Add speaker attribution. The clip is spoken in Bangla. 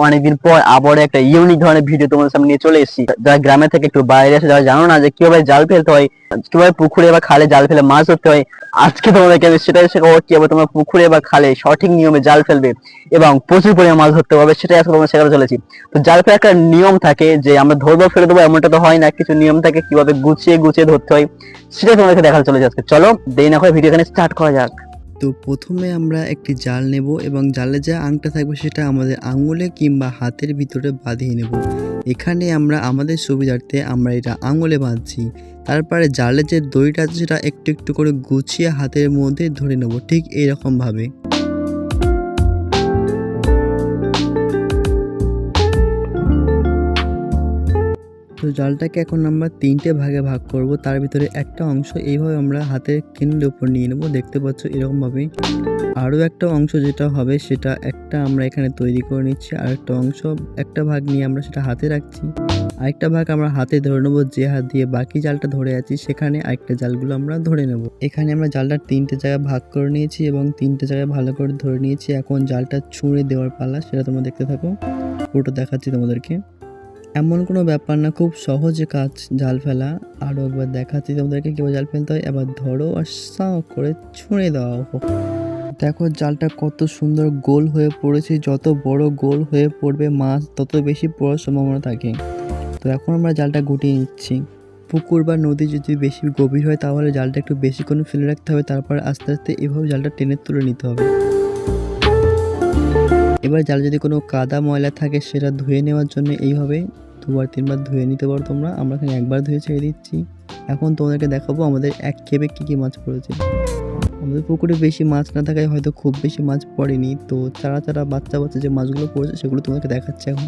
Speaker 1: অনেকদিন পর আবার একটা ইউনিক ধরনের ভিডিও তোমাদের সামনে নিয়ে চলে এসেছি। যারা গ্রামে থেকে একটু বাইরে এসে যারা জানো না যে কিভাবে জাল ফেলতে হয়, কিভাবে পুকুরে বা খালে জাল ফেলে মাছ ধরতে হয়, আজকে তোমাদেরকে আমি সেটাই শেখাবো কিভাবে তোমরা পুকুরে বা খালে সঠিক নিয়মে জাল ফেলবে এবং প্রচুর পরিমাণে মাছ ধরতে পারবে, সেটাই আজকে তোমরা শেখাতে চলেছি। তো জাল ফেলার একটা নিয়ম থাকে যে আমরা ধরবো ফেলে দেবো এমনটা তো হয় না, কিছু নিয়ম থাকে কিভাবে গুছিয়ে গুছিয়ে ধরতে হয়, সেটাই তোমাদেরকে দেখাতে চলেছি আজকে। চলো দেরি না করে ভিডিও এখানে স্টার্ট করা যাক।
Speaker 2: তো প্রথমে আমরা একটি জাল নেব এবং জালে যে আংটা থাকবে সেটা আমাদের আঙুলে কিংবা হাতের ভিতরে বাঁধিয়ে নেব। এখানে আমরা আমাদের সুবিধার্থে আমরা এটা আঙুলে বাঁধছি। তারপরে জালে যে দড়িটা আছে সেটা একটু একটু করে গুছিয়ে হাতের মধ্যে ধরে নেব, ঠিক এইরকমভাবে। তো জালটাকে এখন আমরা 3টে ভাগে ভাগ করব। তার ভিতরে একটা অংশ এইভাবে আমরা হাতের কেন্দ্রের উপর নিয়ে নেব, দেখতে পাচ্ছ এরকমভাবে। আরও একটা অংশ যেটা হবে সেটা একটা আমরা এখানে তৈরি করে নিচ্ছি, আর একটা অংশ একটা ভাগ নিয়ে আমরা সেটা হাতে রাখছি, আরেকটা ভাগ আমরা হাতে ধরে নেবো, যে হাত দিয়ে বাকি জালটা ধরে আছি সেখানে আরেকটা জালগুলো আমরা ধরে নেব। এখানে আমরা জালটা 3টে জায়গায় ভাগ করে নিয়েছি এবং 3টে জায়গায় ভালো করে ধরে নিয়েছি। এখন জালটা ছুঁড়ে দেওয়ার পালা, সেটা তোমরা দেখতে থাকো, পুরোটা দেখাচ্ছি তোমাদেরকে। এমন কোনো ব্যাপার না, খুব সহজে কাজ জাল ফেলা। আরও একবার দেখাচ্ছি তোমাদেরকে কীভাবে জাল ফেলতে হয়। এবার ধরো আর সাঁ করে ছুঁড়ে দেওয়া হোক। দেখো জালটা কত সুন্দর গোল হয়ে পড়েছে, যত বড় গোল হয়ে পড়বে মাছ তত বেশি পড়ার সম্ভাবনা থাকে। তো এখন আমরা জালটা গুটিয়ে নিচ্ছি। পুকুর বা নদী যদি বেশি গভীর হয় তাহলে জালটা একটু বেশিক্ষণ ফেলে রাখতে হবে, তারপর আস্তে আস্তে এভাবে জালটা টেনে তুলে নিতে হবে। এবার জালে যদি কোনো কাদা ময়লা থাকে সেটা ধুয়ে নেওয়ার জন্য এইভাবে 2-3বার ধুয়ে নিতে পারো তোমরা। আমরা এখানে একবার ধুয়ে ছেড়ে দিচ্ছি। এখন তোমাদেরকে দেখাবো আমাদের এক খেপে কী কী মাছ পড়েছে। আমাদের পুকুরে বেশি মাছ না থাকায় হয়তো খুব বেশি মাছ পড়েনি, তো চারা চারা বাচ্চা বাচ্চা যে মাছগুলো পড়েছে সেগুলো তোমাকে দেখাচ্ছে এখন।